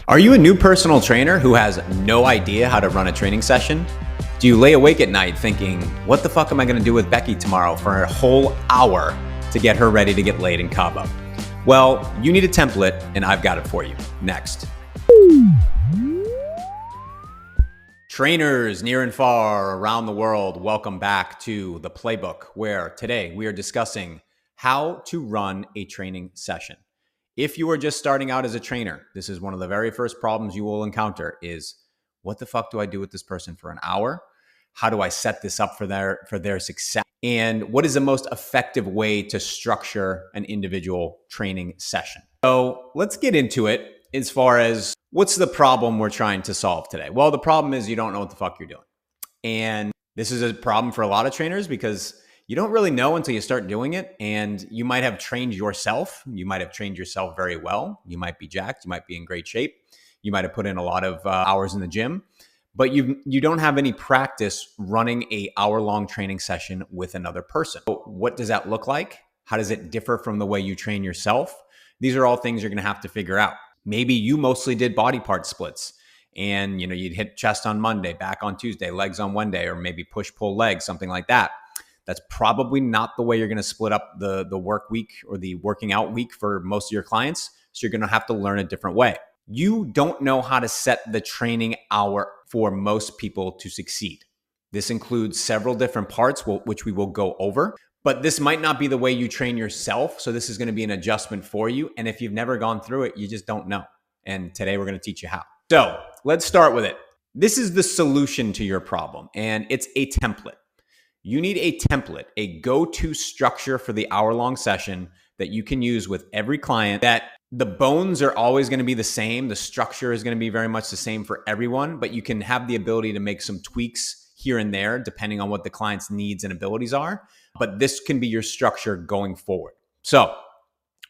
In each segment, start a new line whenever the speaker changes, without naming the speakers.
Are you a new personal trainer who has no idea how to run a training session? Do you lay awake at night thinking, what the fuck am I going to do with Becky tomorrow for a whole hour to get her ready to get laid in Cabo? Well, you need a template and I've got it for you. Next. Trainers near and far around the world, welcome back to the Playbook, where today we are discussing how to run a training session. If you are just starting out as a trainer, this is one of the very first problems you will encounter is, what the fuck do I do with this person for an hour? How do I set this up for their success? And what is the most effective way to structure an individual training session? So let's get into it as far as what's the problem we're trying to solve today? Well, the problem is you don't know what the fuck you're doing. And this is a problem for a lot of trainers because you don't really know until you start doing it. And you might have trained yourself. You might have trained yourself very well. You might be jacked. You might be in great shape. You might have put in a lot of hours in the gym, but you don't have any practice running a hour-long training session with another person. So what does that look like? How does it differ from the way you train yourself? These are all things you're going to have to figure out. Maybe you mostly did body part splits and you'd hit chest on Monday, back on Tuesday, legs on Wednesday, or maybe push, pull, legs, something like that. That's probably not the way you're going to split up the work week or the working out week for most of your clients. So you're going to have to learn a different way. You don't know how to set the training hour for most people to succeed. This includes several different parts, which we will go over, but this might not be the way you train yourself. So this is going to be an adjustment for you. And if you've never gone through it, you just don't know. And today we're going to teach you how. So let's start with it. This is the solution to your problem, and it's a template. You need a template, a go-to structure for the hour-long session that you can use with every client, that the bones are always going to be the same. The structure is going to be very much the same for everyone, but you can have the ability to make some tweaks here and there depending on what the client's needs and abilities are. But this can be your structure going forward. So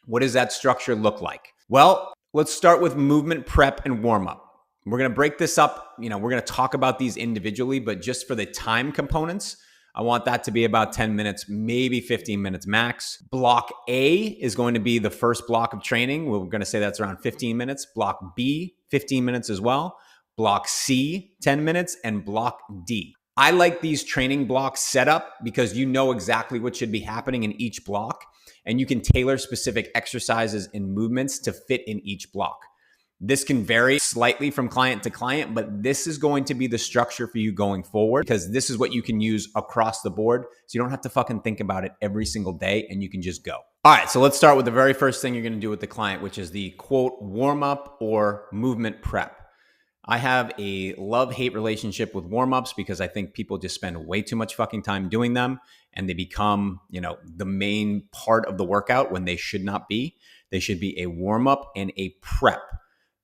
what does that structure look like? Well, let's start with movement prep and warm-up. We're going to break this up. We're going to talk about these individually, but just for the time components, I want that to be about 10 minutes, maybe 15 minutes max. Block A is going to be the first block of training. We're going to say that's around 15 minutes. Block B, 15 minutes as well. Block C, 10 minutes, and block D. I like these training blocks set up because you know exactly what should be happening in each block, and you can tailor specific exercises and movements to fit in each block. This can vary slightly from client to client, but this is going to be the structure for you going forward because this is what you can use across the board. So you don't have to fucking think about it every single day and you can just go. All right, so let's start with the very first thing you're going to do with the client, which is the quote warm-up or movement prep. I have a love-hate relationship with warm-ups because I think people just spend way too much fucking time doing them and they become, the main part of the workout when they should not be. They should be a warm-up and a prep.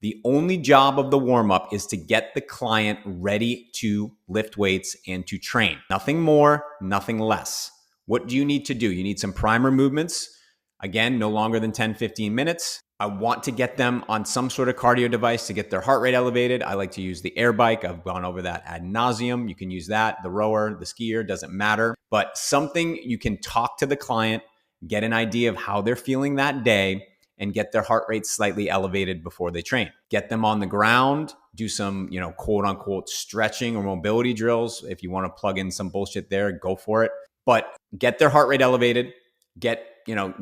The only job of the warm-up is to get the client ready to lift weights and to train. Nothing more, nothing less. What do you need to do? You need some primer movements. Again, no longer than 10, 15 minutes. I want to get them on some sort of cardio device to get their heart rate elevated. I like to use the air bike. I've gone over that ad nauseum. You can use that, the rower, the skier, doesn't matter. But something you can talk to the client, get an idea of how they're feeling that day, and get their heart rate slightly elevated before they train. Get them on the ground, do some, quote unquote stretching or mobility drills. If you want to plug in some bullshit there, go for it. But get their heart rate elevated,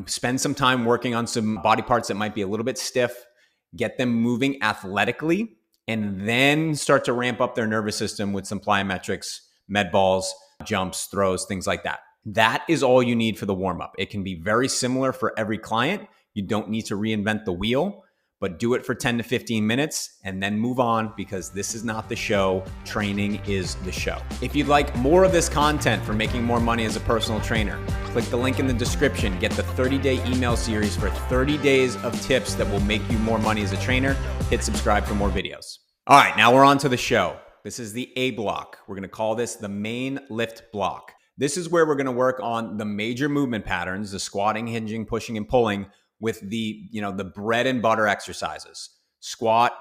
spend some time working on some body parts that might be a little bit stiff, get them moving athletically, and then start to ramp up their nervous system with some plyometrics, med balls, jumps, throws, things like that. That is all you need for the warm-up. It can be very similar for every client. You don't need to reinvent the wheel, but do it for 10 to 15 minutes and then move on because this is not the show. Training is the show. If you'd like more of this content for making more money as a personal trainer, click the link in the description. Get the 30-day email series for 30 days of tips that will make you more money as a trainer. Hit subscribe for more videos. All right, now we're on to the show. This is the A block. We're going to call this the main lift block. This is where we're going to work on the major movement patterns, the squatting, hinging, pushing, and pulling, with the, the bread and butter exercises: squat,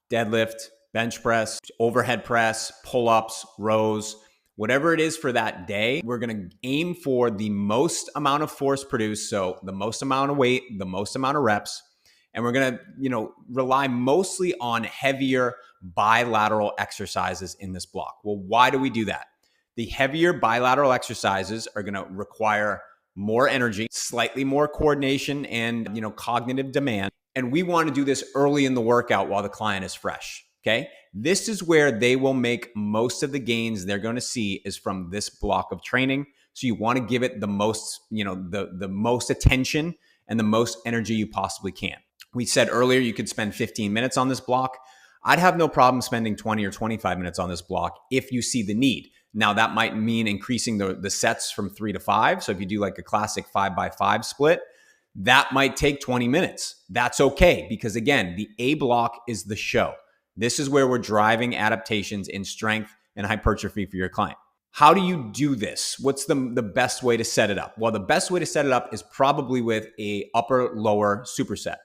deadlift, bench press, overhead press, pull-ups, rows, whatever it is for that day. We're going to aim for the most amount of force produced. So the most amount of weight, the most amount of reps, And we're going to, rely mostly on heavier bilateral exercises in this block. Well, why do we do that? The heavier bilateral exercises are going to require more energy, slightly more coordination and, cognitive demand. And we want to do this early in the workout while the client is fresh. Okay. This is where they will make most of the gains they're going to see is from this block of training. So you want to give it the most, the most attention and the most energy you possibly can. We said earlier you could spend 15 minutes on this block. I'd have no problem spending 20 or 25 minutes on this block if you see the need. Now, that might mean increasing the sets from 3 to 5. So if you do like a classic 5x5 split, that might take 20 minutes. That's okay, because again, the A block is the show. This is where we're driving adaptations in strength and hypertrophy for your client. How do you do this? What's the best way to set it up? Well, the best way to set it up is probably with a upper-lower superset.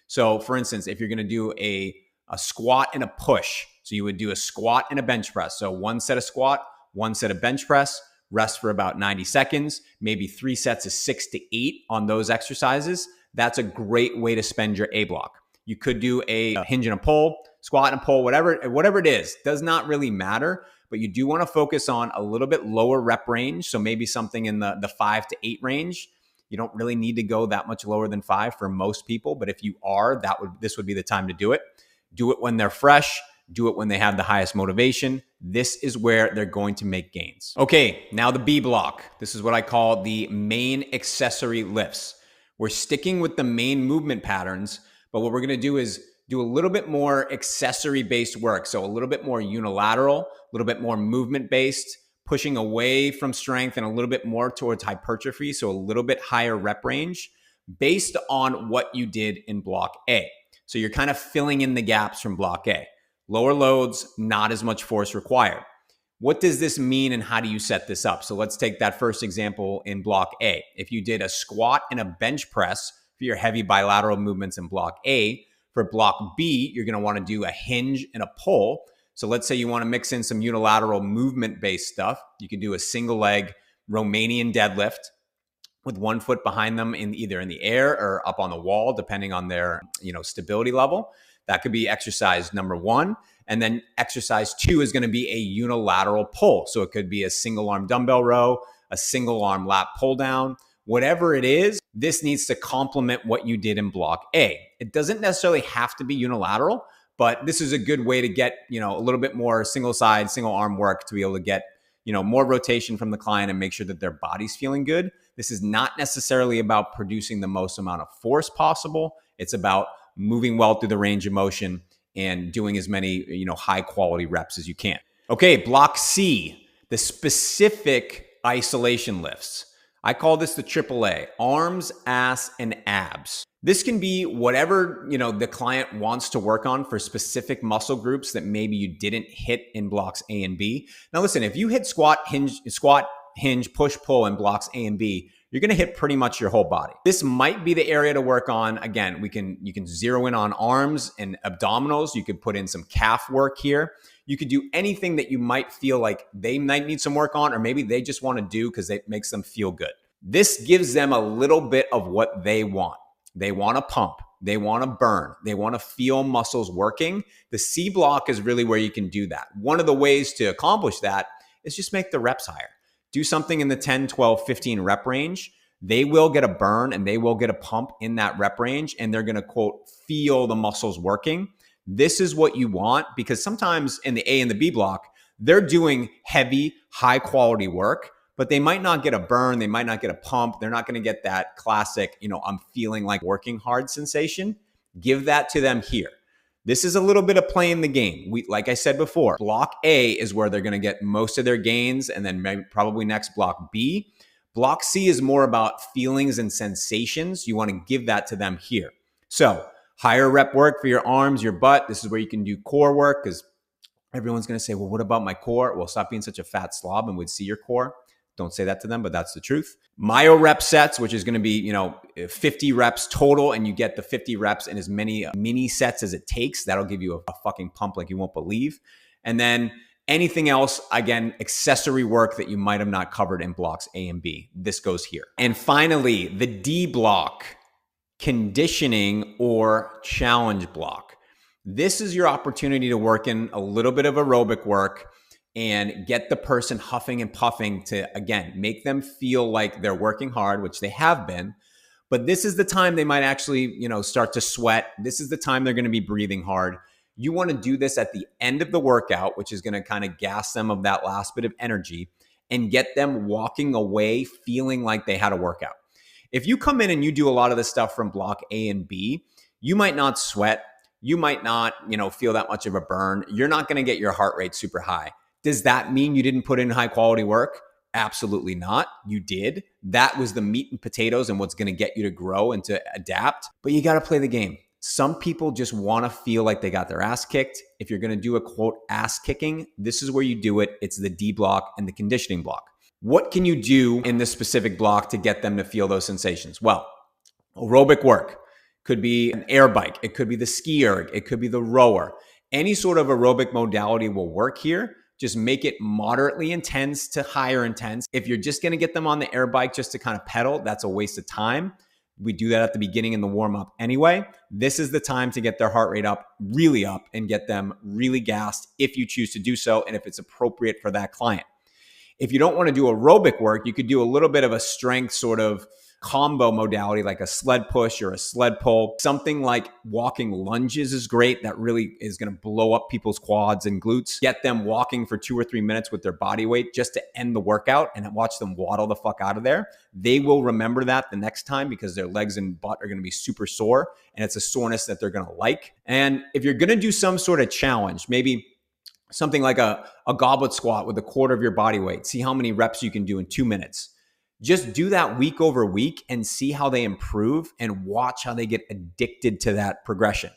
So for instance, if you're going to do a squat and a push, so you would do a squat and a bench press. So one set of squat, one set of bench press, rest for about 90 seconds, maybe 3 sets of 6 to 8 on those exercises. That's a great way to spend your A block. You could do a hinge and a pull, squat and a pull, whatever it is, does not really matter, but you do want to focus on a little bit lower rep range. So maybe something in the 5 to 8 range. You don't really need to go that much lower than 5 for most people, but if you are, this would be the time to do it. Do it when they're fresh. Do it when they have the highest motivation. This is where they're going to make gains. Okay, now the B block. This is what I call the main accessory lifts. We're sticking with the main movement patterns, but what we're going to do is do a little bit more accessory-based work. So a little bit more unilateral, a little bit more movement-based, pushing away from strength and a little bit more towards hypertrophy. So a little bit higher rep range based on what you did in block A. So you're kind of filling in the gaps from block A. Lower loads, not as much force required. What does this mean and how do you set this up? So let's take that first example in block A. If you did a squat and a bench press for your heavy bilateral movements in block A, for block B, you're going to want to do a hinge and a pull. So let's say you want to mix in some unilateral movement-based stuff. You can do a single leg Romanian deadlift with 1 foot behind them either in the air or up on the wall, depending on their stability level. That could be exercise number 1. And then exercise 2 is going to be a unilateral pull. So it could be a single arm dumbbell row, a single arm lat pull down, whatever it is. This needs to complement what you did in block A. It doesn't necessarily have to be unilateral, but this is a good way to get, a little bit more single side, single arm work to be able to get, more rotation from the client and make sure that their body's feeling good. This is not necessarily about producing the most amount of force possible. It's about moving well through the range of motion and doing as many, high quality reps as you can. Okay, block C, the specific isolation lifts. I call this the AAA, arms, ass, and abs. This can be whatever, the client wants to work on for specific muscle groups that maybe you didn't hit in blocks A and B. Now listen, if you hit squat, hinge, push, pull in blocks A and B, you're going to hit pretty much your whole body. This might be the area to work on. Again, you can zero in on arms and abdominals. You could put in some calf work here. You could do anything that you might feel like they might need some work on, or maybe they just want to do because it makes them feel good. This gives them a little bit of what they want. They want to pump. They want to burn. They want to feel muscles working. The C block is really where you can do that. One of the ways to accomplish that is just make the reps higher. Do something in the 10, 12, 15 rep range. They will get a burn and they will get a pump in that rep range, and they're going to, quote, feel the muscles working. This is what you want, because sometimes in the A and the B block, they're doing heavy, high quality work, but they might not get a burn. They might not get a pump. They're not going to get that classic, I'm feeling like working hard sensation. Give that to them here. This is a little bit of playing the game. Like I said before, block A is where they're going to get most of their gains, and then maybe probably next block B. Block C is more about feelings and sensations. You want to give that to them here. So higher rep work for your arms, your butt. This is where you can do core work, because everyone's going to say, well, what about my core? Well, stop being such a fat slob and we'd see your core. Don't say that to them, but that's the truth. Myo rep sets, which is going to be, 50 reps total, and you get the 50 reps in as many mini sets as it takes. That'll give you a fucking pump like you won't believe. And then anything else, again, accessory work that you might have not covered in blocks A and B. This goes here. And finally, the D block. conditioning or challenge block. This is your opportunity to work in a little bit of aerobic work and get the person huffing and puffing to, again, make them feel like they're working hard, which they have been. But this is the time they might actually, start to sweat. This is the time they're going to be breathing hard. You want to do this at the end of the workout, which is going to kind of gas them of that last bit of energy and get them walking away feeling like they had a workout. If you come in and you do a lot of this stuff from block A and B, you might not sweat. You might not, feel that much of a burn. You're not going to get your heart rate super high. Does that mean you didn't put in high quality work? Absolutely not. You did. That was the meat and potatoes and what's going to get you to grow and to adapt. But you got to play the game. Some people just want to feel like they got their ass kicked. If you're going to do a quote ass kicking, this is where you do it. It's the D block and the conditioning block. What can you do in this specific block to get them to feel those sensations? Well, aerobic work could be an air bike. It could be the ski erg. It could be the rower. Any sort of aerobic modality will work here. Just make it moderately intense to higher intense. If you're just going to get them on the air bike just to kind of pedal, that's a waste of time. We do that at the beginning in the warm up anyway. This is the time to get their heart rate up, really up, and get them really gassed if you choose to do so and if it's appropriate for that client. If you don't want to do aerobic work, you could do a little bit of a strength sort of combo modality like a sled push or a sled pull. Something like walking lunges is great. That really is going to blow up people's quads and glutes. Get them walking for 2 or 3 minutes with their body weight just to end the workout and watch them waddle the fuck out of there. They will remember that the next time because their legs and butt are going to be super sore, and it's a soreness that they're going to like. And if you're going to do some sort of challenge, maybe something like a goblet squat with a quarter of your body weight, see how many reps you can do in 2 minutes. Just do that week over week and see how they improve and watch how they get addicted to that progression.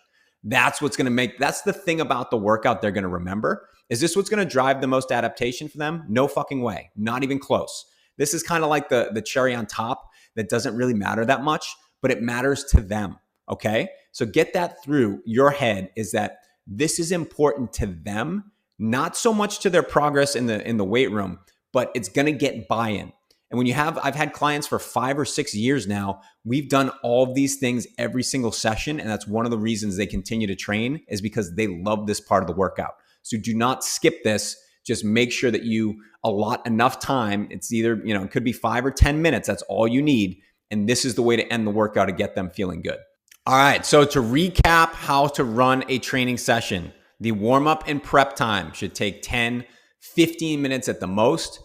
That's what's going to that's the thing about the workout they're going to remember. Is this what's going to drive the most adaptation for them? No fucking way. Not even close. This is kind of like the cherry on top that doesn't really matter that much, but it matters to them. Okay. So get that through your head, is that this is important to them, not so much to their progress in the weight room, but it's going to get buy-in. And when I've had clients for 5 or 6 years now, we've done all of these things every single session. And that's one of the reasons they continue to train, is because they love this part of the workout. So do not skip this. Just make sure that you allot enough time. It's either, it could be 5 or 10 minutes. That's all you need. And this is the way to end the workout to get them feeling good. All right. So to recap how to run a training session, the warm up and prep time should take 10, 15 minutes at the most.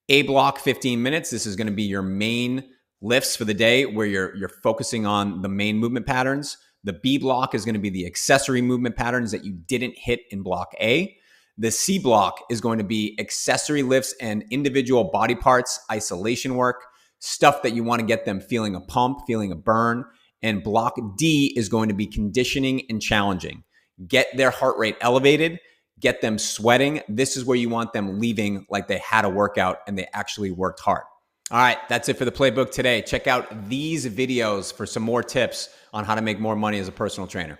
A block, 15 minutes. This is going to be your main lifts for the day where you're focusing on the main movement patterns. The B block is going to be the accessory movement patterns that you didn't hit in block A. The C block is going to be accessory lifts and individual body parts, isolation work, stuff that you want to get them feeling a pump, feeling a burn. And block D is going to be conditioning and challenging. Get their heart rate elevated. Get them sweating. This is where you want them leaving like they had a workout and they actually worked hard. All right, that's it for the playbook today. Check out these videos for some more tips on how to make more money as a personal trainer.